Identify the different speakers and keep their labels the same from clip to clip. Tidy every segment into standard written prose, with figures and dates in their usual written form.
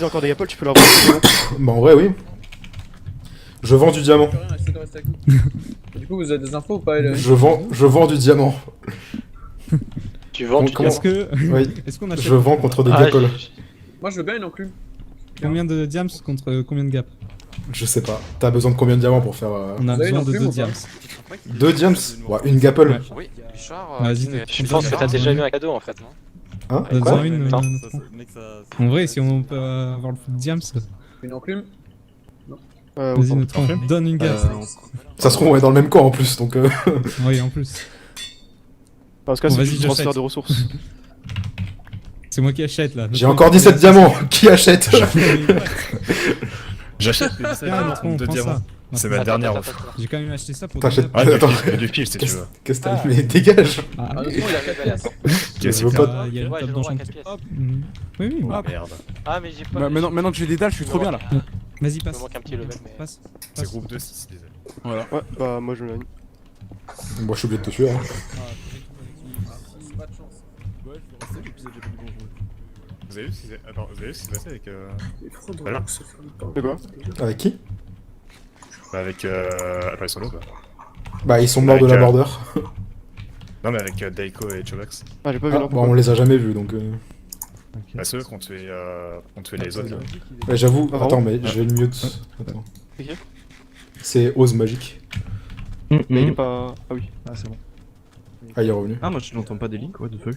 Speaker 1: encore des gappoles, tu peux leur vendre.
Speaker 2: Bah en vrai, oui. Je vends du diamant.
Speaker 3: Du coup, vous avez des infos ou pas?
Speaker 2: Je vends du diamant.
Speaker 4: Tu vends du
Speaker 2: Comment-
Speaker 4: diamant.
Speaker 2: Oui,
Speaker 5: Est-ce qu'on achète
Speaker 2: je vends contre des
Speaker 4: Ah,
Speaker 2: gapoles.
Speaker 3: Moi, je veux bien une enclume.
Speaker 5: combien de diams contre combien de gaps?
Speaker 2: Je sais pas. T'as besoin de combien de diamants pour faire
Speaker 5: On a
Speaker 3: Vous avez
Speaker 5: besoin
Speaker 3: une
Speaker 5: de
Speaker 3: enclume
Speaker 5: 2
Speaker 3: ou pas
Speaker 5: diams.
Speaker 2: 2 diams? Ouais, une gapole.
Speaker 5: Ouais.
Speaker 6: Oui, Richard.
Speaker 5: Vas-y,
Speaker 4: Je pense que t'as déjà eu un cadeau en fait, non?
Speaker 2: Hein?
Speaker 4: Quoi
Speaker 5: Donne-en une.
Speaker 4: Attends.
Speaker 5: En vrai, si on peut avoir le foot diams,
Speaker 3: Une enclume.
Speaker 5: vas-y, notre donne une gap.
Speaker 2: Ça se trouve, on est dans le même camp en plus, donc
Speaker 5: Oui, en plus.
Speaker 1: Dans ce cas,
Speaker 5: Bon,
Speaker 1: c'est
Speaker 5: vas-y,
Speaker 1: du transfert
Speaker 5: j'achète.
Speaker 1: de ressources.
Speaker 5: C'est moi qui achète là.
Speaker 2: J'ai encore 17 diamants. Qui achète?
Speaker 7: J'achète les 17
Speaker 5: Ah, notre
Speaker 7: de diamants. C'est ma dernière offre.
Speaker 5: J'ai quand même acheté ça pour.
Speaker 2: T'achètes
Speaker 7: Ah,
Speaker 2: Attends.
Speaker 7: du pile si tu veux.
Speaker 2: Qu'est-ce que t'as? Mais dégage.
Speaker 5: Ah,
Speaker 3: Ah, il y a 4 pièces.
Speaker 2: Je veux pas.
Speaker 5: Il y a le
Speaker 4: Ouais,
Speaker 5: top
Speaker 4: j'ai le droit à
Speaker 5: d'enchantement.
Speaker 4: 4 pièces.
Speaker 5: Hop. Oui, oui.
Speaker 7: Ah
Speaker 5: hop.
Speaker 7: merde.
Speaker 4: Ah, mais j'ai pas.
Speaker 8: Bah, maintenant que j'ai des dalles, je suis trop bien là.
Speaker 5: Vas-y,
Speaker 4: Il
Speaker 5: passe.
Speaker 4: me manque un petit level, mais.
Speaker 5: Passe.
Speaker 7: C'est groupe 2-6 désolé.
Speaker 8: Voilà.
Speaker 1: Ouais, bah moi je l'ai.
Speaker 2: Moi, je suis obligé de te tuer. Hein.
Speaker 3: Pas de chance.
Speaker 8: Ouais, je vais rester l'épisode, j'ai pas du bon jouer.
Speaker 7: Vous avez vu ce qui s'est Attends, vous avez vu ce qui s'est passé avec
Speaker 1: De quoi?
Speaker 2: Avec qui?
Speaker 7: bah avec Appel Solo quoi.
Speaker 2: Bah, ils sont morts de la
Speaker 7: Avec,
Speaker 2: border.
Speaker 7: Non mais avec Daiko et Chobax.
Speaker 1: Ah, j'ai pas vu
Speaker 2: Ah,
Speaker 1: non.
Speaker 2: bon, on les a jamais vus donc.
Speaker 7: Bah ceux qui ont tué les autres là.
Speaker 2: Ouais, j'avoue.
Speaker 1: Ah,
Speaker 2: Attends,
Speaker 1: vraiment
Speaker 2: mais je vais le mute. Attends.
Speaker 1: C'est qui?
Speaker 2: C'est Ose Magique.
Speaker 1: Mais il est pas. Ah oui.
Speaker 8: Ah, c'est bon.
Speaker 2: Ah, il est revenu.
Speaker 8: Ah, moi je n'entends pas des links, what the fuck.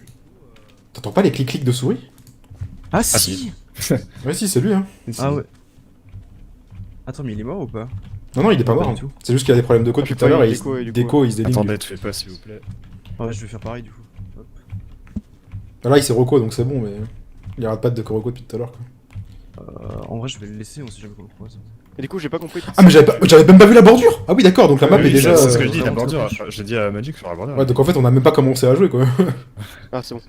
Speaker 2: T'entends pas les clics-clics de souris?
Speaker 8: Ah,
Speaker 7: si.
Speaker 2: Ouais, si, c'est lui, hein.
Speaker 8: Ah ouais. Attends, mais il est mort ou pas?
Speaker 2: Non, non, il est pas
Speaker 8: Pas
Speaker 2: mort.
Speaker 8: du
Speaker 2: Hein.
Speaker 8: tout.
Speaker 2: C'est juste qu'il y a des problèmes de code
Speaker 1: Ah,
Speaker 2: tout à l'heure et
Speaker 1: Déco, et du coup,
Speaker 2: Déco, il se déligne.
Speaker 7: Attendez, tu fais pas s'il vous plaît.
Speaker 8: Ouais, je vais faire pareil du coup. Hop.
Speaker 2: Là, il s'est reco donc c'est bon, mais. Il arrête pas de reco depuis tout à l'heure. Quoi.
Speaker 8: En vrai, je vais le laisser, on sait jamais comment on le croise.
Speaker 1: Et du coup, j'ai pas compris.
Speaker 2: Ah, mais j'avais même pas vu la bordure! Ah, oui, d'accord, donc la map
Speaker 7: Oui,
Speaker 2: est déjà.
Speaker 7: c'est ce que je dis, la
Speaker 8: vraiment
Speaker 7: bordure.
Speaker 8: très
Speaker 7: J'ai dit à Magic sur la bordure.
Speaker 2: Ouais, donc en fait, on a même pas commencé à jouer quoi.
Speaker 1: Ah, c'est bon.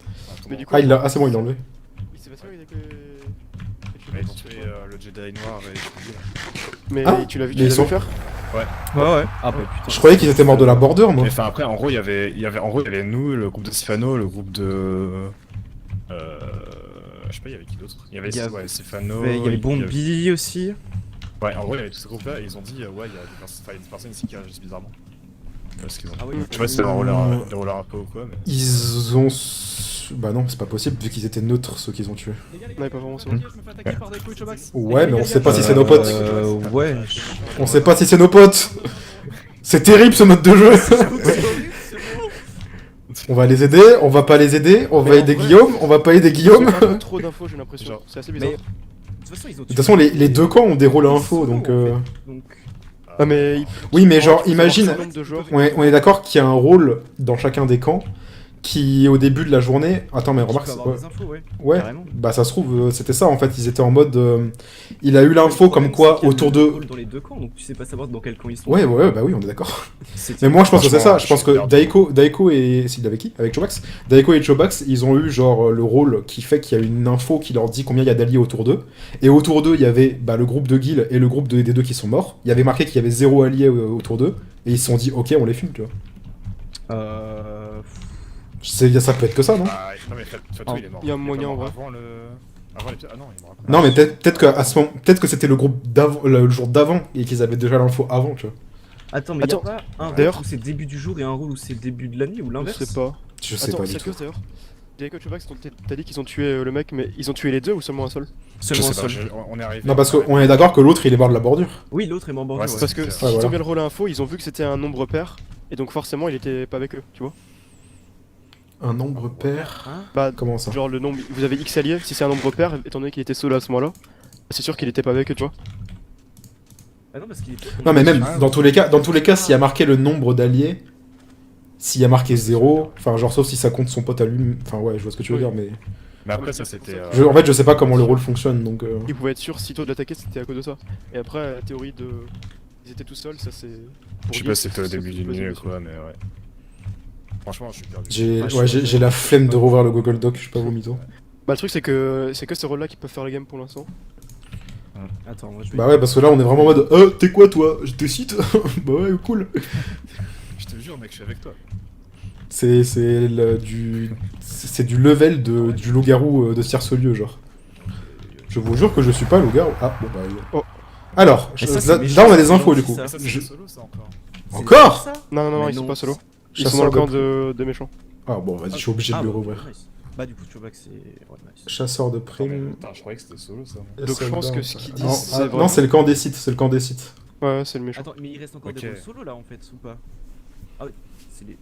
Speaker 1: Mais du coup.
Speaker 2: Ah, c'est bon, il l'a enlevé.
Speaker 1: Il s'est passé avec
Speaker 7: Mais ils ont tué le Jedi noir et je
Speaker 1: Mais
Speaker 2: Ah,
Speaker 1: tu l'as vu,
Speaker 2: mais
Speaker 1: tu
Speaker 2: ils
Speaker 1: l'as
Speaker 2: sont-
Speaker 1: vu faire?
Speaker 8: Ouais, ouais. Ah bah putain.
Speaker 2: Je croyais qu'ils étaient morts de la border, moi.
Speaker 7: Mais enfin après en gros il y avait nous, le groupe de Stefano, le groupe de je sais pas il y avait qui d'autre. Il y avait ouais, Stefano.
Speaker 8: Il y avait Bombi aussi.
Speaker 7: Ouais en gros il y avait tous ces groupes là et ils ont dit ouais il y a des personnes ici qui réagissent bizarrement. Parce qu'ils ont...
Speaker 8: Ah oui.
Speaker 7: Je sais pas si c'était des rollers un peu ou quoi mais...
Speaker 2: Ils ont. Bah non, c'est pas possible vu qu'ils étaient neutres ceux qu'ils ont tués.
Speaker 1: Non, pas vraiment, c'est bon.
Speaker 2: Ouais, mais on sait pas si c'est nos potes.
Speaker 8: Ouais.
Speaker 2: On sait pas si c'est nos potes. C'est terrible ce mode de jeu. On va les aider, on va pas les aider, on va
Speaker 1: Mais
Speaker 2: aider
Speaker 1: en vrai,
Speaker 2: Guillaume, on va pas aider Guillaume.
Speaker 1: Ils ont pas trop d'infos, j'ai l'impression.
Speaker 7: Genre.
Speaker 1: C'est assez bizarre.
Speaker 8: Mais. De toute façon, ils ont
Speaker 2: De toute façon, les deux camps ont des rôles à info, donc.
Speaker 8: Donc.
Speaker 1: Ah, mais.
Speaker 2: Oui, mais genre,
Speaker 1: il faut
Speaker 2: imagine.
Speaker 1: avoir un nombre de joueurs.
Speaker 2: On est d'accord qu'il y a un rôle dans chacun des camps qui, au début de la journée. Attends, mais remarque.
Speaker 8: Tu peux avoir des infos, ouais.
Speaker 2: Ouais,
Speaker 8: Carrément.
Speaker 2: bah ça se trouve, c'était ça en fait. Ils étaient en mode. Il a eu l'info comme quoi autour de.
Speaker 8: Dans les deux camps, donc tu sais pas savoir dans quel camp ils sont.
Speaker 2: Ouais, bah oui, on est d'accord.
Speaker 8: C'est-
Speaker 2: Mais moi je pense que c'est ça,
Speaker 7: Franchement,
Speaker 2: je pense
Speaker 7: je suis
Speaker 2: que Daiko et... S'il avait qui? Avec Chobax? Daiko et Chobax, ils ont eu genre le rôle qui fait qu'il y a une info qui leur dit combien il y a d'alliés autour d'eux. Et autour d'eux, il y avait bah, le groupe de Guild et le groupe des deux qui sont morts. Il y avait marqué qu'il y avait 0 alliés autour d'eux. Et ils se sont dit, ok, on les fume, tu vois. Ça peut être que ça, non?
Speaker 7: Ah, non mais Fatou il est mort.
Speaker 1: Il y a un
Speaker 7: est
Speaker 1: moyen,
Speaker 7: pas mort
Speaker 1: ouais.
Speaker 7: avant l'épisode. Ah non, il est mort après.
Speaker 2: Non, mais peut-être qu'à ce moment... peut-être que c'était le groupe d'avant, le jour d'avant, et qu'ils avaient déjà l'info avant, tu vois.
Speaker 8: Attends, mais
Speaker 1: Attends,
Speaker 8: y'a pas un
Speaker 1: d'ailleurs-
Speaker 8: rôle où c'est début du jour et un rôle où c'est début de la nuit ou
Speaker 1: Je
Speaker 8: l'inverse?
Speaker 1: sais pas.
Speaker 2: Je sais
Speaker 1: Attends,
Speaker 2: pas du
Speaker 1: c'est
Speaker 2: tout.
Speaker 1: que d'ailleurs. Des coachs Chobax, t'as dit qu'ils ont tué le mec, mais ils ont tué les deux ou seulement un seul?
Speaker 7: Je
Speaker 8: Seulement un
Speaker 7: sais pas,
Speaker 8: seul.
Speaker 7: on est arrivé.
Speaker 2: Non, parce qu'on est d'accord que l'autre il est mort de la bordure.
Speaker 8: Oui, l'autre est mort bordure.
Speaker 7: Ouais,
Speaker 8: Ouais,
Speaker 7: c'est
Speaker 1: Parce que
Speaker 7: Ouais,
Speaker 1: s'ils
Speaker 2: voilà.
Speaker 1: ont bien le rôle à info, ils ont vu que c'était un nombre pair, et donc forcément il était pas avec eux, tu vois.
Speaker 2: Un nombre pair.
Speaker 8: Hein?
Speaker 1: Bah,
Speaker 2: Comment ça?
Speaker 1: genre le nombre, vous avez X alliés, si c'est un nombre pair, étant donné qu'il était solo à ce moment-là, c'est sûr qu'il était pas avec eux, tu vois.
Speaker 8: Ah non, parce qu'il est.
Speaker 2: Non mais même dans tous les cas, s'il y a marqué le nombre d'alliés, s'il y a marqué 0, enfin genre sauf si ça compte son pote à lui, enfin ouais, je vois ce que tu veux
Speaker 1: Oui.
Speaker 2: dire, mais
Speaker 7: Mais après ça c'était...
Speaker 2: en fait je sais pas comment le rôle fonctionne donc.
Speaker 1: Ils pouvaient être sûrs si toi de l'attaquer c'était à cause de ça. Et après, la théorie de. Ils étaient tout seuls, ça c'est.
Speaker 7: Je sais pas si c'était au début d'une nuit ou quoi, mais ouais. Franchement, je suis perdu.
Speaker 2: J'ai la flemme de revoir le Google Doc, je suis pas vos mythos.
Speaker 1: Bah, le truc c'est que ce rôle là qui peuvent faire la game pour l'instant.
Speaker 8: Attends, moi je vais.
Speaker 2: Bah ouais, parce que là on est vraiment en mode t'es quoi toi? Je te cite. Bah ouais, cool.
Speaker 7: Je te jure, mec, je suis avec toi.
Speaker 2: C'est du level du loup-garou de Cierce-Lieu, genre. Je vous jure que je suis pas loup-garou. Ah, bon bah...
Speaker 1: Oh.
Speaker 2: Alors,
Speaker 8: Mais ça, c'est
Speaker 2: là
Speaker 8: méchant,
Speaker 2: on a des
Speaker 8: c'est
Speaker 2: infos du
Speaker 8: gentil,
Speaker 2: coup.
Speaker 8: ça.
Speaker 7: Ça,
Speaker 2: Je-
Speaker 7: c'est solo, ça encore.
Speaker 2: Encore
Speaker 8: Ça
Speaker 1: Non,
Speaker 8: Mais
Speaker 1: ils sont
Speaker 8: non.
Speaker 1: pas solo. Ils sont
Speaker 2: Chasseur
Speaker 1: dans le
Speaker 2: de-
Speaker 1: camp des méchants.
Speaker 2: Ah bon, vas-y, je suis obligé de
Speaker 8: Ah,
Speaker 2: le
Speaker 8: bah,
Speaker 2: rouvrir.
Speaker 8: nice. Bah du coup, Chobax c'est... Ouais, nice.
Speaker 2: Chasseur de
Speaker 7: Attends, mais
Speaker 2: primes...
Speaker 7: putain, je croyais que c'était solo, ça. moi.
Speaker 1: Donc, je pense que ce qu'ils disent,
Speaker 2: Non,
Speaker 1: c'est
Speaker 2: ah,
Speaker 1: vraiment-
Speaker 2: non, c'est le camp des sites, c'est le camp des sites.
Speaker 1: Ouais, c'est le méchant.
Speaker 8: Attends, mais il reste encore
Speaker 7: Ok.
Speaker 8: des rôles solo là en fait, ou pas? Ah oui, c'est les...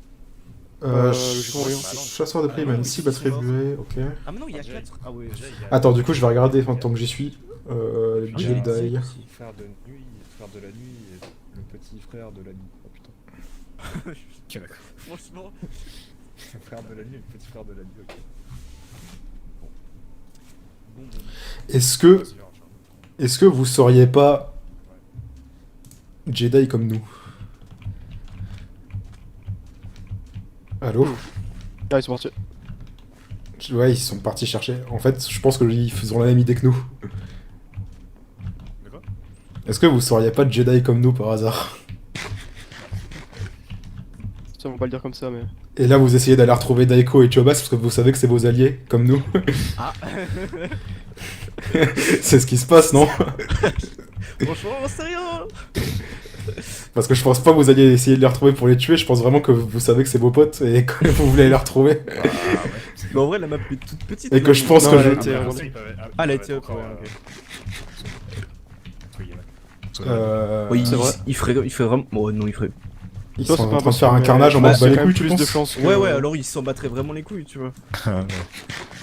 Speaker 1: logiquement, oui.
Speaker 2: Chasseur de primes,
Speaker 8: Ah,
Speaker 2: une
Speaker 8: oui,
Speaker 2: cible
Speaker 8: ils sont morts.
Speaker 2: attribuée, ok.
Speaker 8: Ah mais non, il y a 4. Ah ouais.
Speaker 7: Déjà, il y a-
Speaker 2: Attends, du coup, je vais regarder tant que j'y suis.
Speaker 8: Ah oui, il y a les
Speaker 2: Jedi.
Speaker 8: Sith aussi.
Speaker 7: Frère de nuit, frère de la nuit et le petit frère de la nuit. Oh putain. Ok, d'accord.
Speaker 8: Franchement...
Speaker 7: Frère de la nuit et le petit frère de la nuit, ok.
Speaker 8: Bon,
Speaker 2: Est-ce que,
Speaker 7: Vas-y, hein,
Speaker 2: est-ce que vous seriez pas Jedi comme nous? Allô?
Speaker 1: Ah, ils sont partis.
Speaker 2: Ouais, ils sont partis chercher. En fait, je pense qu'ils ont la même idée que nous.
Speaker 7: De quoi?
Speaker 2: Est-ce que vous seriez pas Jedi comme nous par hasard?
Speaker 1: Ça, on va pas le dire comme ça, mais.
Speaker 2: Et là, vous essayez d'aller retrouver Daiko et Chobas parce que vous savez que c'est vos alliés, comme nous.
Speaker 8: Ah.
Speaker 2: C'est ce qui se passe, non?
Speaker 8: Franchement, c'est rien.
Speaker 2: Parce que je pense pas que vous alliez essayer de les retrouver pour les tuer, je pense vraiment que vous savez que c'est vos potes et que vous voulez les retrouver.
Speaker 8: Mais en vrai, la map est toute petite.
Speaker 2: Et que je pense
Speaker 1: Non,
Speaker 2: que
Speaker 1: elle
Speaker 2: je...
Speaker 1: a été-
Speaker 8: Ah, elle a été up, ouais, ok. Oui,
Speaker 1: C'est vrai.
Speaker 8: il ferait vraiment... Oh non, il ferait...
Speaker 2: Ils
Speaker 1: Toi,
Speaker 2: sont
Speaker 1: c'est
Speaker 2: en
Speaker 1: pas
Speaker 2: train de faire un
Speaker 1: impossible,
Speaker 2: carnage en
Speaker 1: mais
Speaker 2: mode
Speaker 1: c'est
Speaker 2: bah les
Speaker 1: quand même
Speaker 2: couilles, tu
Speaker 1: plus de
Speaker 2: penses?
Speaker 1: chances que.
Speaker 8: Ouais, alors ils s'en battraient vraiment les couilles, tu vois.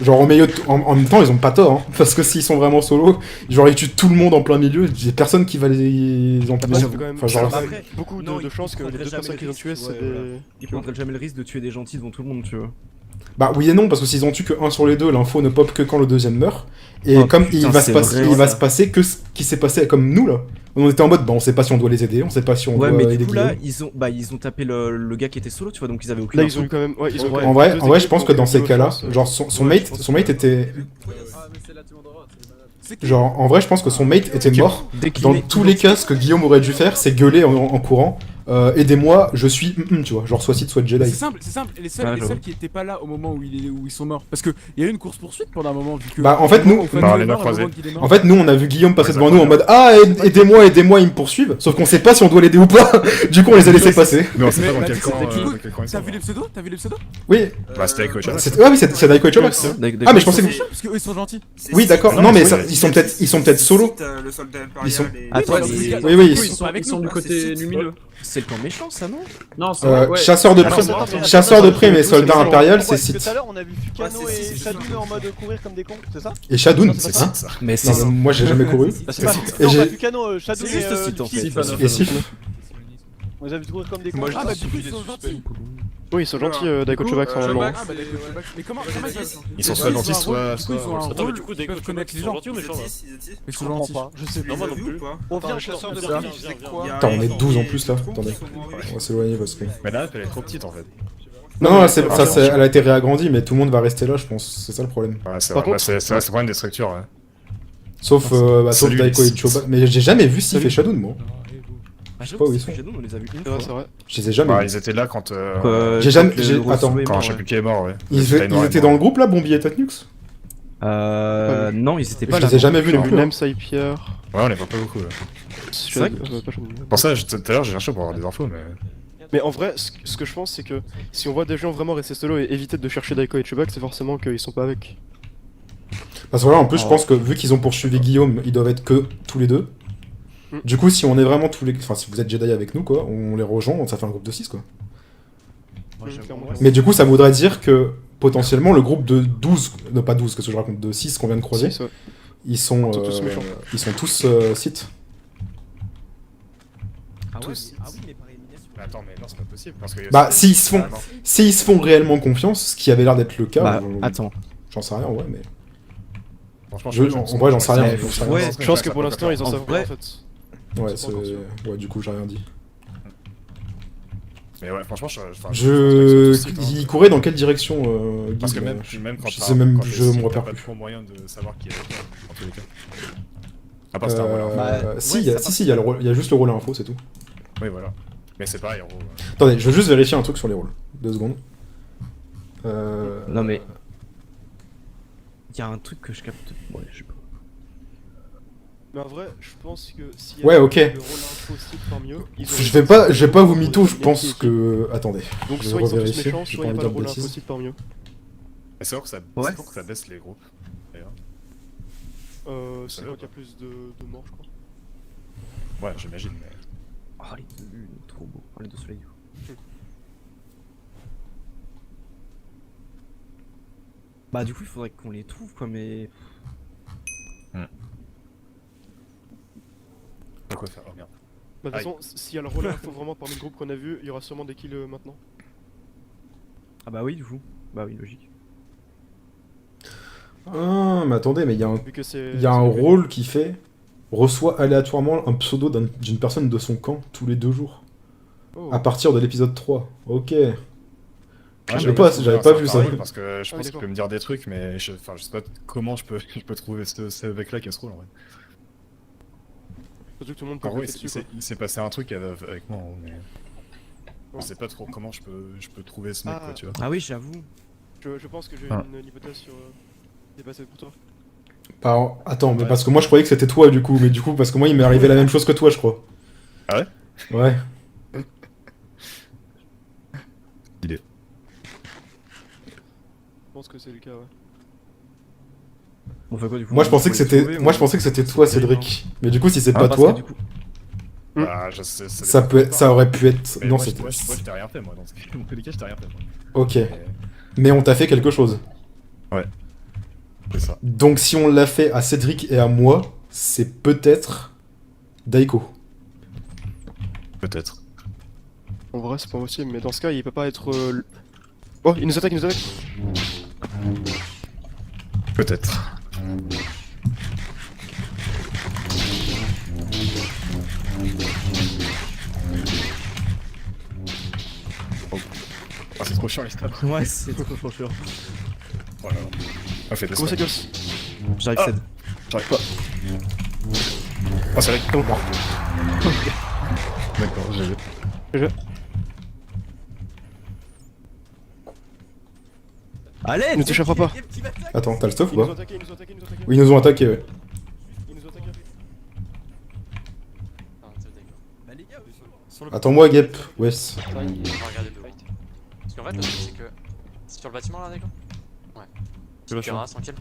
Speaker 2: Genre au milieu, en même temps ils ont pas tort, hein, parce que s'ils sont vraiment solo, genre ils tuent tout le monde en plein milieu, il y a personne qui va les
Speaker 1: Ah,
Speaker 2: empêcher.
Speaker 1: ça fait quand même
Speaker 2: Enfin genre...
Speaker 8: Après,
Speaker 1: beaucoup
Speaker 8: non,
Speaker 1: de chances que les
Speaker 8: prendraient
Speaker 1: deux
Speaker 8: jamais
Speaker 1: personnes
Speaker 8: le
Speaker 1: qu'ils ont
Speaker 8: risque,
Speaker 1: tuées, c'est
Speaker 8: ouais,
Speaker 1: des.
Speaker 8: voilà. Ils prendraient jamais le risque de tuer des gentils devant tout le monde, tu vois.
Speaker 2: Bah oui et non, parce que s'ils ont tué que un sur les deux, l'info ne pop que quand le deuxième meurt. Et
Speaker 8: Oh,
Speaker 2: comme
Speaker 8: putain,
Speaker 2: il va se
Speaker 8: c'est
Speaker 2: passer,
Speaker 8: vrai,
Speaker 2: il va
Speaker 8: ça.
Speaker 2: se passer que ce qui s'est passé comme nous là. On était en mode bah on sait pas si on doit les aider, on sait pas si on
Speaker 8: Ouais,
Speaker 2: doit
Speaker 8: mais
Speaker 2: aider
Speaker 8: du coup là,
Speaker 2: Guillaume.
Speaker 8: ils ont tapé le gars qui était solo, tu vois, donc ils avaient aucune
Speaker 1: Là, ils
Speaker 8: info.
Speaker 1: ont eu quand même. Ouais, ils ont
Speaker 8: Ouais.
Speaker 1: quand
Speaker 2: En
Speaker 1: même deux
Speaker 2: vrai, je
Speaker 1: équipes
Speaker 2: pense que
Speaker 1: pour
Speaker 2: dans ces
Speaker 1: deux
Speaker 2: cas-là,
Speaker 1: chances,
Speaker 2: genre son
Speaker 1: ouais,
Speaker 2: mate,
Speaker 1: je pense
Speaker 2: son
Speaker 1: que-
Speaker 2: mate était,
Speaker 3: Ah, mais c'est la team droite, c'est malade.
Speaker 2: genre en vrai je pense que son mate était mort.
Speaker 8: Dès qu'il
Speaker 2: Dans
Speaker 8: est-
Speaker 2: tous les cas, ce que Guillaume aurait dû faire, c'est gueuler en courant. Aidez-moi, je suis, tu vois, genre soit Sith, soit Jedi.
Speaker 6: C'est simple, c'est simple. Les seuls,
Speaker 8: Ah,
Speaker 6: les
Speaker 8: j'avoue.
Speaker 6: seuls qui étaient pas là au moment où, où ils sont morts. Parce qu'il y a eu une course poursuite pendant un moment, vu que.
Speaker 2: Bah, en fait, nous-
Speaker 6: au
Speaker 7: Bah, on
Speaker 6: il est
Speaker 7: les a
Speaker 6: mort, au
Speaker 7: croisés.
Speaker 6: moment qu'il est mort.
Speaker 2: En fait, nous, on a vu Guillaume passer
Speaker 7: Ouais,
Speaker 2: devant
Speaker 7: ça
Speaker 2: nous en
Speaker 7: va.
Speaker 2: mode ah aidez-moi, ils me poursuivent. Sauf qu'on sait pas si on doit l'aider ou pas. Du coup, on les a laissés passer.
Speaker 7: Mais on sait
Speaker 6: Mais
Speaker 7: pas dans
Speaker 6: bah,
Speaker 7: quel
Speaker 6: tu sais,
Speaker 7: camp,
Speaker 6: c'était qui
Speaker 7: dans quel camp ils
Speaker 6: T'as
Speaker 7: sont.
Speaker 6: vu les pseudos T'as vu les pseudos
Speaker 2: Oui.
Speaker 7: Bah, c'était avec Coach.
Speaker 2: Ah oui, c'est Daiko et Chobax. Ah mais je pensais que
Speaker 6: Parce qu'eux ils sont gentils.
Speaker 2: oui, d'accord.
Speaker 7: Non,
Speaker 2: Non, mais
Speaker 7: mais
Speaker 2: ça,
Speaker 7: oui.
Speaker 2: ils sont peut-être solo.
Speaker 9: Le soldat impérial
Speaker 2: Ils sont-
Speaker 9: et-
Speaker 8: Attends,
Speaker 6: Ouais,
Speaker 8: mais-
Speaker 6: dans tous les cas-
Speaker 2: Oui,
Speaker 6: dans
Speaker 2: oui,
Speaker 6: tous les cas,
Speaker 2: ils
Speaker 6: sont avec
Speaker 3: Ils sont
Speaker 6: nous.
Speaker 3: du
Speaker 9: Ah,
Speaker 3: côté
Speaker 9: c'est
Speaker 3: lumineux.
Speaker 8: C'est le camp méchant, ça, non?
Speaker 3: Non, c'est ouais.
Speaker 2: Chasseur de
Speaker 1: Attends,
Speaker 2: primes,
Speaker 1: attends,
Speaker 2: chasseur de primes et
Speaker 1: attends,
Speaker 2: soldat
Speaker 1: attends,
Speaker 2: impérial,
Speaker 10: Pourquoi
Speaker 2: c'est
Speaker 10: Parce que tout
Speaker 2: Sith.
Speaker 10: à l'heure on a vu Fukano
Speaker 9: Ouais,
Speaker 10: et
Speaker 9: c'est
Speaker 10: Shadoun
Speaker 9: Sith.
Speaker 10: en mode courir comme des cons, c'est ça?
Speaker 2: Et Shadoun,
Speaker 10: Non, c'est
Speaker 2: c'est
Speaker 10: pas
Speaker 2: ça.
Speaker 7: ça.
Speaker 8: Mais
Speaker 2: Non, mais moi j'ai jamais couru.
Speaker 10: Bah, c'est pas
Speaker 2: Et
Speaker 10: non,
Speaker 2: j'ai-
Speaker 10: pas Fukano, Shadoun
Speaker 8: C'est
Speaker 10: et
Speaker 8: juste Sith, en
Speaker 10: Luffy.
Speaker 8: fait.
Speaker 2: Et Sith.
Speaker 10: On les a vu courir comme des cons.
Speaker 1: Moi, je
Speaker 6: Ah
Speaker 1: dis
Speaker 6: bah
Speaker 1: qu'il
Speaker 6: du coup
Speaker 1: suffit
Speaker 6: ils
Speaker 1: de
Speaker 6: sont
Speaker 1: suspect.
Speaker 6: gentils.
Speaker 1: Oui, ils sont gentils, Daiko
Speaker 3: coup,
Speaker 1: Chobax, normalement.
Speaker 3: Chobax,
Speaker 6: Ah bah d'accord, mais comment ils
Speaker 7: Ils sont
Speaker 6: Ils
Speaker 7: soit
Speaker 6: ont
Speaker 7: gentils,
Speaker 6: un
Speaker 7: soit.
Speaker 6: rôle, du coup, ils ont un
Speaker 7: soit-
Speaker 6: rôle.
Speaker 4: Attends, mais du coup,
Speaker 6: Ils
Speaker 4: Daiko
Speaker 6: peuvent connaître les
Speaker 4: ils
Speaker 6: gens.
Speaker 4: sont gentils ou
Speaker 9: Ils
Speaker 4: méchants
Speaker 9: étaient-
Speaker 4: là
Speaker 9: ils étaient-
Speaker 6: Ils
Speaker 10: Je
Speaker 6: sont
Speaker 10: comprends
Speaker 6: gentils.
Speaker 10: pas, je sais
Speaker 9: Vous
Speaker 10: pas.
Speaker 9: les
Speaker 4: moi
Speaker 9: avez
Speaker 4: non
Speaker 9: vus
Speaker 4: plus.
Speaker 9: ou pas
Speaker 10: On vient
Speaker 9: Enfin,
Speaker 10: de chasseur de
Speaker 9: ça
Speaker 10: primes,
Speaker 9: vient.
Speaker 10: il faisait
Speaker 9: Il y
Speaker 10: quoi
Speaker 9: a-
Speaker 2: Attends, on est
Speaker 9: ils ont
Speaker 2: 12 en
Speaker 9: des
Speaker 2: plus là.
Speaker 9: troupes
Speaker 2: Attendez,
Speaker 9: qui sont morts,
Speaker 2: on va s'éloigner parce que.
Speaker 7: Mais là, elle est trop petite en fait.
Speaker 2: Non, là, elle a été réagrandie, mais tout le monde va rester là, je pense. C'est ça le problème.
Speaker 7: Ouais, c'est
Speaker 1: Par
Speaker 7: vrai,
Speaker 1: contre-
Speaker 7: c'est le problème des structures. Ouais.
Speaker 2: Sauf
Speaker 7: Salut,
Speaker 2: Daiko et
Speaker 7: les Sith.
Speaker 2: Chobax. Mais j'ai jamais vu Sith
Speaker 1: Salut.
Speaker 2: et Shadoun, moi.
Speaker 8: Ah,
Speaker 2: sais pas où ils sont.
Speaker 8: Shadow, on les a vus une
Speaker 1: C'est vrai,
Speaker 8: fois.
Speaker 1: c'est vrai.
Speaker 2: Je les ai jamais
Speaker 7: Bah,
Speaker 2: vus.
Speaker 7: ils étaient là quand.
Speaker 2: J'ai jamais-
Speaker 8: Quand le
Speaker 2: j'ai-
Speaker 8: rôle
Speaker 2: attends,
Speaker 8: solo est
Speaker 7: Quand
Speaker 8: mort,
Speaker 7: je sais
Speaker 8: ouais.
Speaker 7: plus qui est mort, ouais.
Speaker 2: Ils
Speaker 7: Taïnoir est
Speaker 2: étaient
Speaker 7: mort.
Speaker 2: dans le groupe là, Bombi et Tatnux?
Speaker 8: Non, ils étaient
Speaker 2: Je
Speaker 8: pas là.
Speaker 2: les ai jamais vus
Speaker 1: J'ai
Speaker 2: non
Speaker 1: vu
Speaker 2: plus.
Speaker 1: Nem, Saipierre.
Speaker 7: Ouais, on les voit pas beaucoup. Ouais.
Speaker 8: C'est vrai
Speaker 7: Pour ça, tout à l'heure, j'ai cherché pour avoir des infos, mais.
Speaker 1: Mais en vrai, ce que je pense, c'est que si on voit des gens vraiment rester solo et éviter de chercher Daiko et Chobax, c'est forcément qu'ils sont pas avec.
Speaker 2: Parce que voilà, en plus, je
Speaker 8: Oh.
Speaker 2: pense que vu qu'ils ont poursuivi Guillaume, ils doivent être que tous les deux.
Speaker 1: Mm.
Speaker 2: Du coup, si on est vraiment tous les. Enfin, si vous êtes Jedi avec nous, quoi, on les rejoint, ça fait un groupe de 6, quoi.
Speaker 1: Clairement.
Speaker 2: Mais du coup, ça voudrait dire que potentiellement le groupe de 12, non pas 12, qu'est-ce que je raconte, de 6 qu'on vient de croiser,
Speaker 1: Si, ouais.
Speaker 2: ils sont
Speaker 1: tous méchants.
Speaker 2: Sith.
Speaker 8: Ah ouais,
Speaker 7: Tous.
Speaker 8: ah oui, mais par élimination.
Speaker 7: Mais attends, mais non, c'est pas possible. Parce que.
Speaker 2: Bah, s'ils se font-
Speaker 7: Ah, non.
Speaker 2: S'ils se font réellement confiance, ce qui avait l'air d'être le cas,
Speaker 8: Bah, attends.
Speaker 2: j'en sais rien, ouais, mais.
Speaker 7: Franchement,
Speaker 2: En vrai, j'en sais rien.
Speaker 8: Mais
Speaker 2: j'en sais rien.
Speaker 8: ouais,
Speaker 1: Je pense que pour l'instant, ils en
Speaker 8: En
Speaker 1: savent
Speaker 8: vrai-
Speaker 1: rien en fait.
Speaker 2: Ouais,
Speaker 1: c'est pas encore sûr.
Speaker 2: ouais, du coup, j'ai rien dit.
Speaker 7: Mais ouais, franchement, je. enfin,
Speaker 2: Je.
Speaker 7: pense pas que c'est
Speaker 2: Il courait dans quelle direction,
Speaker 7: Parce que
Speaker 2: Guy,
Speaker 7: même,
Speaker 2: là
Speaker 7: même quand
Speaker 2: je
Speaker 7: t'as-
Speaker 2: sais même-
Speaker 7: quand
Speaker 2: je
Speaker 7: t'es
Speaker 2: me
Speaker 7: sick,
Speaker 2: repère
Speaker 7: t'as pas
Speaker 2: plus.
Speaker 7: trop moyen de savoir qui est avec toi, en tous les cas. À part c'était un voleur.
Speaker 8: Bah,
Speaker 2: si,
Speaker 8: ouais,
Speaker 2: il y a-
Speaker 8: ça
Speaker 2: si, il y a le rôle- il y a juste le rôle info, c'est tout.
Speaker 7: Oui, voilà. Mais c'est pareil, en gros.
Speaker 2: Attendez, je veux juste vérifier un truc sur les rôles. 2 secondes.
Speaker 8: Non mais. Il y a un truc que je capte. Ouais, je sais pas.
Speaker 1: Mais en vrai, je pense que si
Speaker 2: Ouais, ok.
Speaker 1: le rôle info site par mieux, ils auraient-
Speaker 2: Je vais pas vous mytho, je pense que... Attendez,
Speaker 1: Donc
Speaker 2: je
Speaker 1: soit
Speaker 2: vais
Speaker 1: ils sont tous
Speaker 2: revérifier,
Speaker 1: méchants,
Speaker 2: j'ai
Speaker 1: soit
Speaker 2: pas
Speaker 1: il n'y a
Speaker 2: envie
Speaker 1: pas
Speaker 2: de
Speaker 1: le
Speaker 2: dire de
Speaker 1: rôle info
Speaker 2: bêtises.
Speaker 1: site par mieux.
Speaker 7: Mais c'est vrai que ça,
Speaker 8: Ouais.
Speaker 7: c'est pour que ça baisse les groupes. D'ailleurs.
Speaker 1: C'est
Speaker 7: va,
Speaker 1: quand il y a plus de morts, je crois.
Speaker 7: Ouais, j'imagine, mais.
Speaker 8: Oh, les deux lunes, trop beau. Oh, les deux soleils. Bah, du coup, il faudrait qu'on les trouve, quoi, mais.
Speaker 7: Pas quoi faire, oh merde.
Speaker 1: Bah, de toute façon, s'il y a le rôle info vraiment parmi le groupe qu'on a vu, il y aura sûrement des kills maintenant.
Speaker 8: Ah, bah oui, du coup. Bah oui, logique.
Speaker 2: Ah, mais attendez, mais il y a un...
Speaker 1: Vu que c'est.
Speaker 2: Il y a
Speaker 1: c'est
Speaker 2: un
Speaker 1: le-
Speaker 2: rôle qui fait reçoit aléatoirement un pseudo d'une personne de son camp tous les 2 jours.
Speaker 1: Oh.
Speaker 2: À partir de l'épisode 3. Ok.
Speaker 7: Ah,
Speaker 2: je sais pas, j'avais pas vu ça.
Speaker 7: Parce que je
Speaker 1: Ah,
Speaker 7: pense qu'il
Speaker 1: d'accord.
Speaker 7: peut me dire des trucs, mais je sais pas comment je peux trouver ce mec-là qui a ce rôle en vrai.
Speaker 1: Surtout que tout le monde peut
Speaker 7: En vrai,
Speaker 1: cliquer dessus, quoi.
Speaker 7: il s'est passé un truc avec moi, mais. Je sais pas trop comment je peux trouver ce mec,
Speaker 1: Ah.
Speaker 7: quoi, tu vois.
Speaker 8: Ah oui, j'avoue.
Speaker 1: Je pense que j'ai
Speaker 7: Ah.
Speaker 1: une hypothèse sur. Qui est passé pour toi.
Speaker 2: Bah, attends, mais
Speaker 7: Ouais.
Speaker 2: parce que moi je croyais que c'était toi du coup, mais du coup, parce que moi il m'est arrivé la même chose que toi, je crois.
Speaker 7: Ah ouais?
Speaker 2: Ouais.
Speaker 1: Je pense que c'est le cas, ouais.
Speaker 8: On fait quoi, du coup?
Speaker 2: Moi je pensais
Speaker 8: On
Speaker 2: que
Speaker 8: faut les
Speaker 2: c'était
Speaker 8: trouver,
Speaker 2: moi
Speaker 8: on-
Speaker 2: je pensais que c'était toi,
Speaker 8: c'est terrible,
Speaker 2: Cédric. Mais du coup, si c'est
Speaker 8: Ah,
Speaker 2: pas
Speaker 8: parce
Speaker 2: toi,
Speaker 8: que, du coup-
Speaker 7: Bah, je sais.
Speaker 2: ça peut ça aurait pu être
Speaker 7: Mais
Speaker 2: non,
Speaker 7: moi,
Speaker 2: c'était
Speaker 7: moi, je t'ai rien fait, moi. Dans tous les cas, je t'ai rien fait. Moi.
Speaker 2: OK.
Speaker 7: Mais
Speaker 2: Mais on t'a fait quelque chose.
Speaker 7: c'est ça.
Speaker 2: Donc si on l'a fait à Cédric et à moi, c'est peut-être Daiko.
Speaker 7: Peut-être.
Speaker 1: En vrai, c'est pas possible, mais dans ce cas, il peut pas être. Oh, il nous attaque, il nous attaque!
Speaker 7: Peut-être. Oh. Ah, c'est trop chiant les stats.
Speaker 8: Ouais, c'est trop chiant.
Speaker 7: Oh là là. Ah, fait des
Speaker 1: Comment ça
Speaker 7: stats.
Speaker 1: gosse?
Speaker 8: J'arrive,
Speaker 7: Ah.
Speaker 8: Ced.
Speaker 7: J'arrive pas. Oh, c'est vrai que. D'accord, j'ai vu.
Speaker 8: Allez!
Speaker 1: Il nous échappera pas.
Speaker 2: Attends, t'as le stuff
Speaker 1: Ils
Speaker 2: ou
Speaker 1: nous ont
Speaker 2: pas?
Speaker 1: attaqué, ils nous ont attaqué, ils nous ont attaqué.
Speaker 2: Oui, ils nous ont attaqué, ouais.
Speaker 1: Ils nous ont attaqué.
Speaker 8: Bah, les gars, sur le.
Speaker 2: Attends-moi, Gep. Ouais.
Speaker 4: On va regarder le fight. Parce qu'en fait, le truc c'est que. C'est sur le bâtiment là, d'accord? Ouais.
Speaker 8: Je le
Speaker 4: Terrasse, tranquille.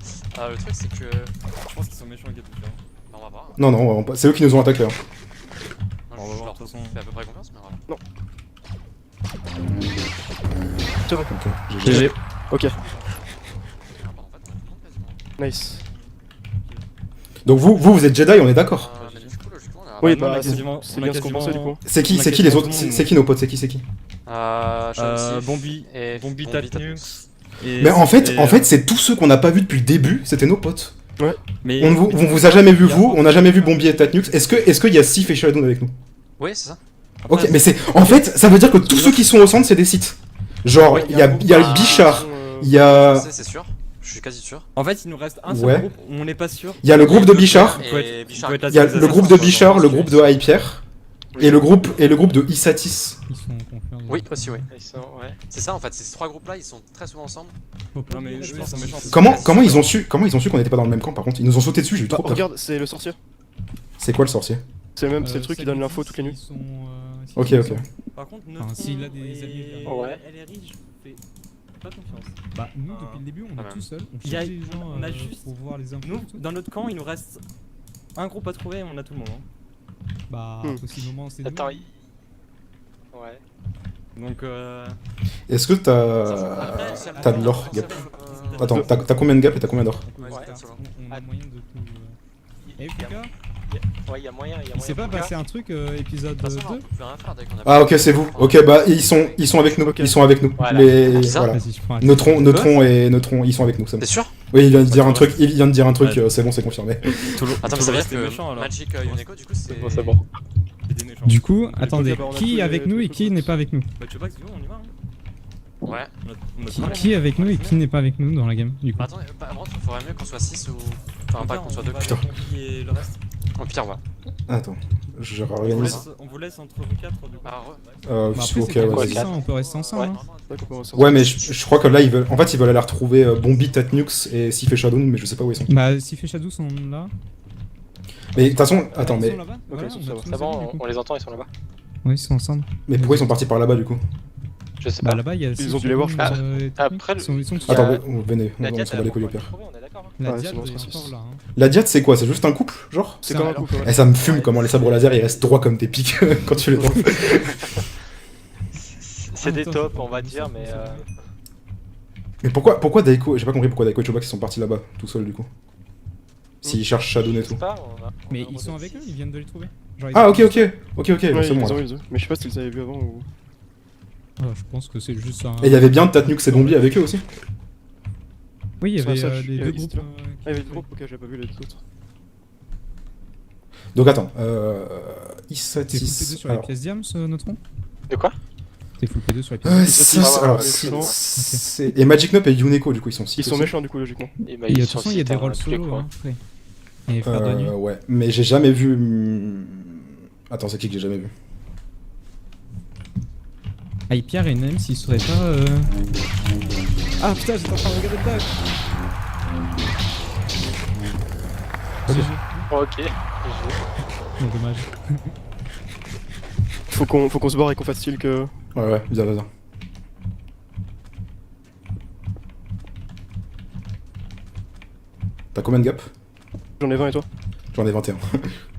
Speaker 4: Le truc c'est que.
Speaker 6: Je pense qu'ils sont méchants, les gars, tout ça.
Speaker 4: Bah, on va voir.
Speaker 2: Non, non, vraiment pas. C'est eux qui nous ont attaqué. Hein.
Speaker 4: Moi,
Speaker 6: On va
Speaker 4: je
Speaker 6: voir,
Speaker 4: leur
Speaker 6: de toute façon.
Speaker 4: fais à peu près confiance, mais voilà.
Speaker 1: C'est vrai.
Speaker 2: GG.
Speaker 1: Ok,
Speaker 4: Ah, bah, en fait, on a tout le monde quasiment.
Speaker 1: nice.
Speaker 2: Donc vous êtes Jedi, on est d'accord.
Speaker 4: Mais du coup, logiquement, on a.
Speaker 1: Oui,
Speaker 6: non, on a
Speaker 1: bah,
Speaker 6: quasiment-
Speaker 1: c'est
Speaker 6: on a
Speaker 1: bien ce qu'on pensait du coup.
Speaker 2: C'est qui,
Speaker 6: On a
Speaker 2: c'est qui les autres?
Speaker 6: quasiment tout le
Speaker 2: C'est qui nos potes? C'est qui?
Speaker 4: Shamsif
Speaker 6: Bombi,
Speaker 4: et
Speaker 6: Bombi
Speaker 4: Tatnux.
Speaker 6: Tatnux. Et-
Speaker 2: Mais en fait,
Speaker 6: et-
Speaker 2: c'est tous ceux qu'on n'a pas vus depuis le début, c'était nos potes.
Speaker 6: mais-
Speaker 2: On vous a jamais vu vous, on n'a jamais vu Bombi et Tatnux. Est-ce qu'il y a Sif et Shadow avec nous?
Speaker 4: Oui, c'est ça.
Speaker 2: Ok, mais c'est. En fait, ça veut dire que tous ceux qui sont au centre, c'est des sites. Genre, il y a le Bichard, il y a.
Speaker 4: C'est sûr. Je suis quasi sûr.
Speaker 6: En fait, il nous reste un seul
Speaker 2: Ouais.
Speaker 6: groupe où on n'est pas sûr.
Speaker 2: Il y a le groupe de Bichard,
Speaker 6: Il peut être-
Speaker 4: Et
Speaker 6: il
Speaker 4: Bichard.
Speaker 6: peut être
Speaker 2: il y a
Speaker 6: la-
Speaker 2: le groupe de Bichard, le groupe de Hypierre, et le groupe de Isatis.
Speaker 5: Ils sont confiants.
Speaker 4: Oui, aussi, oui. C'est ça en fait, ces trois groupes là, ils sont très souvent ensemble.
Speaker 6: Non, mais eux, ils sont méchants.
Speaker 2: Comment ils ont su qu'on n'était pas dans le même camp par contre? Ils nous ont sauté dessus, j'ai eu
Speaker 1: Bah,
Speaker 2: trop peur.
Speaker 1: regarde, c'est le sorcier.
Speaker 2: C'est quoi le sorcier?
Speaker 1: C'est le truc qui donne l'info toutes les nuits.
Speaker 2: Ok, ok.
Speaker 6: Par contre,
Speaker 5: Enfin,
Speaker 6: Neutron
Speaker 5: s'il a des
Speaker 6: et-
Speaker 5: alliés,
Speaker 4: Ouais.
Speaker 6: LRI, je fais pas confiance.
Speaker 5: Bah, nous, depuis le début, on
Speaker 4: Quand
Speaker 5: est
Speaker 4: même.
Speaker 5: tout seuls. On
Speaker 6: Il y a-
Speaker 5: cherche les gens
Speaker 6: on a juste-
Speaker 5: pour voir les infos.
Speaker 6: Nous,
Speaker 5: et tout.
Speaker 6: dans notre camp, il nous reste un groupe à trouver et on a tout le monde. hein.
Speaker 5: Bah, possiblement, c'est
Speaker 4: Attends,
Speaker 5: nous.
Speaker 4: Ouais.
Speaker 6: Donc,
Speaker 2: Est-ce que t'as de l'or, Gap? Attends, t'as combien de gap et t'as combien d'or?
Speaker 5: Ouais,
Speaker 4: Ouais,
Speaker 5: c'est
Speaker 4: c'est
Speaker 5: ça.
Speaker 4: bon.
Speaker 5: On a moyen de tout. Eh, FK,
Speaker 4: Ouais, il y a moyen.
Speaker 5: il s'est pas passé un truc épisode
Speaker 4: De toute
Speaker 5: 2?
Speaker 4: façon, on peut plus rien faire dès qu'on a.
Speaker 2: Ah ok, c'est vous. Ok, bah ils sont avec nous. Ils sont avec nous.
Speaker 4: Voilà.
Speaker 2: Les
Speaker 4: C'est ça
Speaker 2: voilà.
Speaker 5: Vas-y, je prends un
Speaker 2: Neutron, ils sont avec nous. C'est bon.
Speaker 4: T'es sûr?
Speaker 2: Oui, il vient de dire un truc. Il vient de dire un truc.
Speaker 6: Ouais.
Speaker 2: C'est bon, c'est confirmé.
Speaker 4: Attends, mais
Speaker 6: tout
Speaker 4: ça
Speaker 6: le
Speaker 4: veut dire
Speaker 6: reste est
Speaker 4: que
Speaker 6: méchant, alors.
Speaker 4: Magic Yoneko, du coup, c'est.
Speaker 7: C'est bon.
Speaker 6: c'est des méchants.
Speaker 5: Du coup, attendez,
Speaker 1: bah, on a tous
Speaker 5: qui
Speaker 1: les-
Speaker 5: est avec nous et
Speaker 1: tous
Speaker 5: qui
Speaker 1: les
Speaker 5: n'est
Speaker 1: potes.
Speaker 5: pas avec nous?
Speaker 6: Bah, tu vois que si tu veux, on y va. hein.
Speaker 4: Ouais.
Speaker 6: On a tout le monde.
Speaker 5: Qui est avec nous et qui n'est pas avec nous dans la game, du coup?
Speaker 4: Bah, attends, par contre, il faudrait mieux qu'on soit 6 ou. Enfin, pas qu'on soit 2.
Speaker 6: va
Speaker 2: Putain.
Speaker 6: avec Bombi et le reste.
Speaker 4: Au pire, ouais.
Speaker 2: Attends, je
Speaker 6: On vous
Speaker 2: réorganise.
Speaker 6: laisse- On vous laisse entre vous 4 du coup.
Speaker 4: Ah, ouais.
Speaker 5: Bah, après,
Speaker 2: Ok,
Speaker 5: c'est pas
Speaker 2: ouais.
Speaker 5: possible, ça, on peut rester ensemble.
Speaker 4: Ouais.
Speaker 5: hein.
Speaker 1: Ouais, qu'on peut ressortir.
Speaker 2: Ouais, mais je crois que là, ils veulent aller retrouver Bombi, Tatnux et Sif et Shadow, mais je sais pas où ils sont.
Speaker 5: Bah, Sif et Shadow sont là.
Speaker 2: Mais de toute façon, attends,
Speaker 5: Ils
Speaker 2: mais.
Speaker 5: sont là-bas. Voilà,
Speaker 1: ils sont
Speaker 5: on a
Speaker 1: ça va.
Speaker 5: tous
Speaker 4: Ça
Speaker 5: nos
Speaker 4: va,
Speaker 5: amis, du coup.
Speaker 4: on les entend, ils sont là-bas.
Speaker 5: Oui, ils sont ensemble.
Speaker 2: Mais pourquoi ils sont partis par là-bas du coup?
Speaker 4: Je sais
Speaker 5: Bah
Speaker 4: pas.
Speaker 5: là-bas, il y a.
Speaker 1: Ils ont dû les voir, je pense.
Speaker 4: Après,
Speaker 5: Ils sont tous
Speaker 4: Il y a-
Speaker 2: Attends, venez,
Speaker 4: La
Speaker 2: on
Speaker 4: diade,
Speaker 2: s'en bat les couilles au pire.
Speaker 4: on est d'accord.
Speaker 5: La
Speaker 1: Ouais,
Speaker 5: diade
Speaker 1: sinon,
Speaker 5: est
Speaker 1: c'est
Speaker 5: encore
Speaker 1: raciste.
Speaker 5: là. Hein.
Speaker 2: La diade, c'est quoi? C'est juste un couple, genre?
Speaker 1: C'est
Speaker 5: C'est
Speaker 1: comme
Speaker 5: un-
Speaker 1: un couple, ouais.
Speaker 2: Eh, ça me fume comment les sabres laser ils restent droits comme tes pics quand tu les drops.
Speaker 4: C'est des tops, on va dire, mais.
Speaker 2: Mais pourquoi Daiko, j'ai pas compris pourquoi Daiko et Chobax ils sont partis là-bas, tout seuls du coup. S'ils cherchent Shadow
Speaker 4: Je
Speaker 2: et
Speaker 4: sais
Speaker 2: tout.
Speaker 4: pas,
Speaker 5: Mais ils sont avec eux, ils viennent de les trouver. Genre, ils
Speaker 2: Ah
Speaker 5: sont-
Speaker 2: ok, c'est
Speaker 1: Ouais,
Speaker 2: bon.
Speaker 1: ils
Speaker 2: alors.
Speaker 1: ont, ils ont. Mais je sais pas si tu les avais vus avant ou.
Speaker 5: Ah, je pense que c'est juste un.
Speaker 2: Et il y avait bien Tatnux et Bombi avec eux aussi.
Speaker 5: Oui, il y
Speaker 1: Ça,
Speaker 5: avait
Speaker 1: ça,
Speaker 5: les
Speaker 1: il y
Speaker 5: deux
Speaker 1: avait-
Speaker 5: groupes.
Speaker 1: Ah, il y avait des groupes, ok, j'avais pas vu les autres.
Speaker 2: Donc attends,
Speaker 5: T'es full P2
Speaker 2: Isatis.
Speaker 5: sur les pièces Diams, Notron?
Speaker 4: De quoi?
Speaker 5: T'es full P2 sur les pièces
Speaker 2: Six,
Speaker 1: Isatis,
Speaker 2: alors,
Speaker 1: méchant.
Speaker 2: c'est- Et Magic Nup et Yuneko du coup ils sont 6.
Speaker 1: Ils sont méchants du coup, logiquement.
Speaker 4: Et bah,
Speaker 5: Et de
Speaker 4: ils
Speaker 5: toute
Speaker 4: sont
Speaker 5: façon, il y a
Speaker 4: cités
Speaker 5: des rôles
Speaker 4: tous les
Speaker 5: solo.
Speaker 4: coins.
Speaker 5: Hein, après. Et Frère de Nuit.
Speaker 2: Ouais, mais j'ai jamais vu. Attends, c'est qui que j'ai jamais vu?
Speaker 5: Ah, et Pierre et Nem, s'ils seraient pas. Ah putain, j'étais en train de regarder le tag.
Speaker 4: Ok.
Speaker 5: Non, dommage.
Speaker 1: Faut qu'on se barre et qu'on fasse style que.
Speaker 2: Ouais, viens. T'as combien de gap?
Speaker 1: J'en ai 20 et toi?
Speaker 2: J'en ai 21.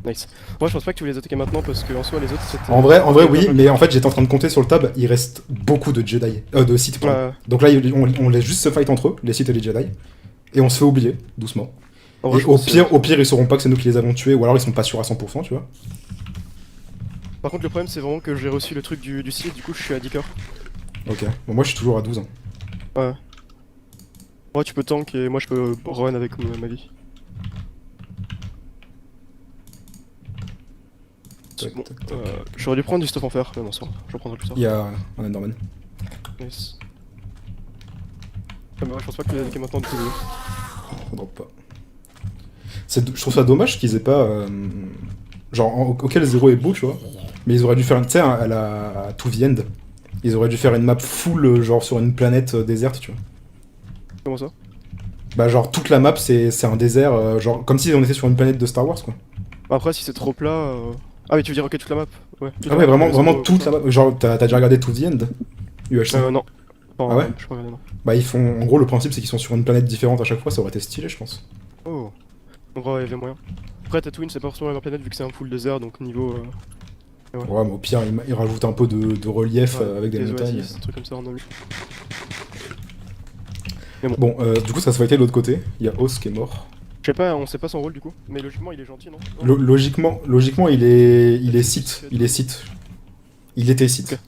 Speaker 1: Nice. Moi je pense pas que tu veux les attaquer maintenant parce qu'en soi les autres c'était.
Speaker 2: En vrai oui, mais en fait j'étais en train de compter sur le tab, il reste beaucoup de Jedi, de Sith pardon.
Speaker 1: Ouais,
Speaker 2: Donc là on laisse juste se fight entre eux, les Sith et les Jedi, et on se fait oublier, doucement.
Speaker 1: en vrai,
Speaker 2: Et
Speaker 1: je
Speaker 2: au
Speaker 1: pense que-
Speaker 2: pire ils sauront pas que c'est nous qui les avons tués, ou alors ils sont pas sûrs à 100%, tu vois.
Speaker 1: Par contre le problème c'est vraiment que j'ai reçu le truc du site, du coup je suis à 10 cœurs.
Speaker 2: Ok, bon moi je suis toujours à 12 ans.
Speaker 1: Moi tu peux tank et moi je peux run avec ma vie. Bon, j'aurais dû prendre du stuff en fer, mais bon ça, j'en prendrai plus tard.
Speaker 2: Il y a un Enderman.
Speaker 1: Nice. Ah bah ouais, je pense pas que tu les attaquer maintenant du coup.
Speaker 2: On drop pas. Je trouve ça dommage qu'ils aient pas... ok le 0 est beau, tu vois, mais ils auraient dû faire, tu sais, à la To The End, ils auraient dû faire une map full, genre sur une planète déserte, tu vois.
Speaker 1: Comment ça?
Speaker 2: Bah genre toute la map c'est un désert, genre comme si on était sur une planète de Star Wars quoi.
Speaker 1: Après si c'est trop plat... Ah mais tu veux dire ok toute la map? Ouais. toute
Speaker 2: Ah
Speaker 1: la
Speaker 2: ouais
Speaker 1: map,
Speaker 2: vraiment
Speaker 1: les
Speaker 2: toute la map, genre t'as déjà regardé To The End UHC?
Speaker 1: Non. Enfin,
Speaker 2: Ah ouais?
Speaker 1: Je peux regarder non.
Speaker 2: Bah ils font, en gros le principe c'est qu'ils sont sur une planète différente à chaque fois, ça aurait été stylé je pense.
Speaker 1: Oh. En vrai il y avait moyen. Après Tatooine c'est pas forcément la même planète vu que c'est un full désert donc niveau...
Speaker 2: Ouais mais au pire ils rajoutent un peu de relief avec des montagnes.
Speaker 1: oasis, un truc comme ça en ami.
Speaker 2: Bon du coup ça se fightait de l'autre côté, il y a Os qui est mort.
Speaker 1: Je sais pas, on sait pas son rôle du coup, mais logiquement il est gentil non?
Speaker 2: Logiquement il est Sith, il est Sith. Il était Sith.
Speaker 1: Ok.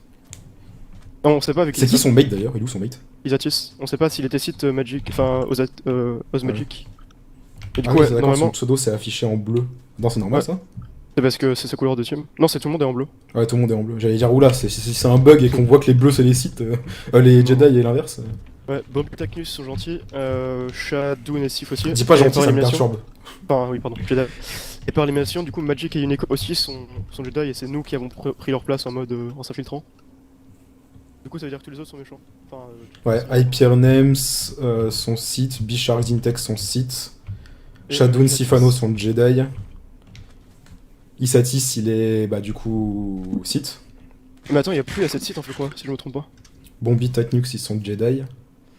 Speaker 1: Non on sait pas avec
Speaker 2: C'est qui son mate d'ailleurs? Il est où son mate?
Speaker 1: Isatis. On sait pas s'il était site Magic, enfin Oz Magic. Et du
Speaker 2: Ah
Speaker 1: coup
Speaker 2: oui,
Speaker 1: ouais,
Speaker 2: c'est d'accord, son
Speaker 1: normalement
Speaker 2: pseudo c'est affiché en bleu. Non c'est normal
Speaker 1: Ouais.
Speaker 2: ça?
Speaker 1: c'est parce que c'est sa couleur de team. Non c'est tout le monde est en bleu.
Speaker 2: Ouais tout le monde est en bleu. J'allais dire oula, si c'est un bug et qu'on voit que les bleus c'est les Sith, les Jedi et l'inverse.
Speaker 1: Ouais, Bob et Taknus sont gentils, Shadow et Sif aussi.
Speaker 2: Dis pas
Speaker 1: Et
Speaker 2: gentil,
Speaker 1: par
Speaker 2: ça me
Speaker 1: élimination-
Speaker 2: perturbe.
Speaker 1: Enfin oui pardon, Jedi. Et par élimination du coup Magic et Unico aussi sont Jedi et c'est nous qui avons pris leur place en mode en s'infiltrant. Du coup ça veut dire que tous les autres sont méchants. Enfin,
Speaker 2: Ouais, Hyper Names sont Sith, Bishark Zintex sont Sith,
Speaker 1: Et
Speaker 2: Shadow et
Speaker 1: Isatis.
Speaker 2: Sifano sont Jedi. Isatis il est bah du coup Sith.
Speaker 1: Mais attends, il y a plus à cette site en fait quoi, si je me trompe pas.
Speaker 2: Bombi Tatnux ils sont Jedi.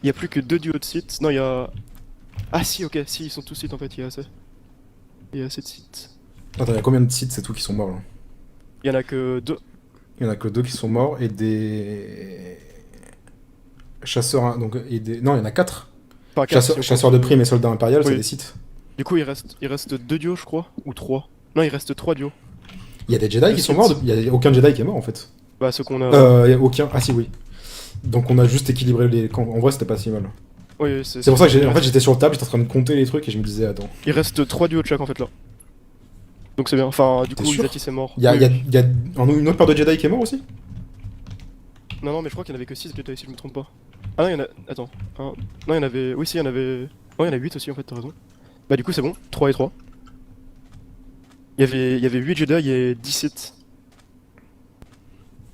Speaker 1: Il y a plus que 2 duos de sites. Non, il y a. Ah si, ok, si, ils sont tous sites en fait, il y a assez. Il y a assez de sites.
Speaker 2: Attends, il y a combien de Sith c'est tout qui sont morts là?
Speaker 1: Il y en a que 2.
Speaker 2: Il y en a que 2 qui sont morts et des chasseurs donc et des non il y en a 4.
Speaker 1: Enfin, quatre, si on
Speaker 2: Chasseurs
Speaker 1: compte,
Speaker 2: de primes et soldats impériaux c'est
Speaker 1: oui.
Speaker 2: des Sith.
Speaker 1: Du coup, il reste 2 duos, je crois, ou 3. Non, il reste 3 duos.
Speaker 2: Il y a des Jedi
Speaker 1: Le
Speaker 2: qui sont
Speaker 1: Sith.
Speaker 2: morts, il y a aucun Jedi qui est mort en fait.
Speaker 1: Bah, ceux qu'on a.
Speaker 2: Il y a aucun. Ah si oui. Donc on a juste équilibré les camps. En vrai c'était pas si mal.
Speaker 1: Oui,
Speaker 2: C'est pour ça que en fait j'étais sur le table, j'étais en train de compter les trucs et je me disais attends.
Speaker 1: Il reste 3 duos de chaque en fait là. Donc c'est bien. Enfin, du
Speaker 2: T'es
Speaker 1: coup,
Speaker 2: sûr
Speaker 1: Isatis est mort.
Speaker 2: Il y a,
Speaker 1: Oui,
Speaker 2: il y a-
Speaker 1: oui.
Speaker 2: il y a une autre paire de Jedi qui est mort aussi?
Speaker 1: Non, mais je crois qu'il y en avait que 6 Jedi si je me trompe pas. Ah non, il y en a. Attends. Non, il y en avait. Oui, si, il y en avait. Oh, il y en a 8 aussi en fait, t'as raison. Bah, du coup, c'est bon. 3 et 3. Il y avait 8 Jedi et 10 Sith.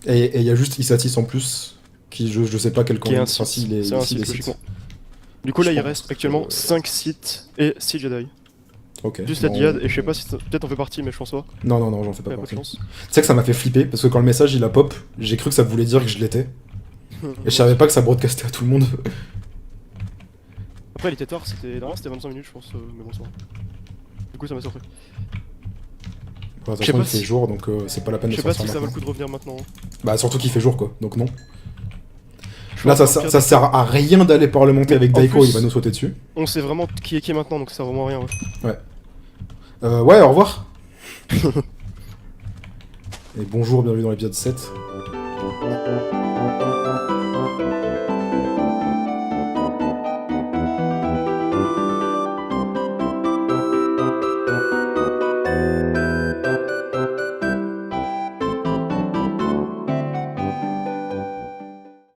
Speaker 2: Et il y a juste Isatis en plus, qui je sais pas quel camp
Speaker 1: Qui est un
Speaker 2: enfin,
Speaker 1: Sith.
Speaker 2: s'il est-
Speaker 1: C'est un
Speaker 2: s'il est
Speaker 1: Sith,
Speaker 2: Sith.
Speaker 1: logiquement. Du coup, là,
Speaker 2: Je
Speaker 1: il
Speaker 2: pense
Speaker 1: reste actuellement
Speaker 2: que-
Speaker 1: 5 Sith et 6 Jedi.
Speaker 2: Ok.
Speaker 1: Juste la
Speaker 2: Bon,
Speaker 1: diade, et je sais pas si peut-être on fait partie, mais je pense pas.
Speaker 2: Non, j'en fais pas
Speaker 1: Pas de
Speaker 2: partie.
Speaker 1: chance.
Speaker 2: Tu sais que ça m'a fait flipper, parce que quand le message il a pop, j'ai cru que ça voulait dire que je l'étais. Et je savais pas que ça broadcastait à tout le monde.
Speaker 1: Après, il était tard, normalement c'était 25 minutes, je pense, mais bon, ça va. Du coup, ça m'a surpris.
Speaker 2: De toute
Speaker 1: Je sais
Speaker 2: façon, il
Speaker 1: pas
Speaker 2: fait
Speaker 1: si-
Speaker 2: jour, donc c'est pas la peine
Speaker 1: Je
Speaker 2: de
Speaker 1: sais pas
Speaker 2: sortir
Speaker 1: si ça vaut le
Speaker 2: maintenant.
Speaker 1: coup de revenir maintenant.
Speaker 2: Bah, surtout qu'il fait jour, quoi, donc non.
Speaker 1: Je
Speaker 2: Là,
Speaker 1: pense
Speaker 2: ça,
Speaker 1: qu'au pire
Speaker 2: ça sert à rien d'aller parlementer avec
Speaker 1: En
Speaker 2: Daiko,
Speaker 1: plus-
Speaker 2: il va nous sauter dessus.
Speaker 1: On sait vraiment qui est qui maintenant, donc ça sert vraiment à rien. Ouais.
Speaker 2: Ouais, au revoir. Et bonjour, bienvenue dans l'épisode 7.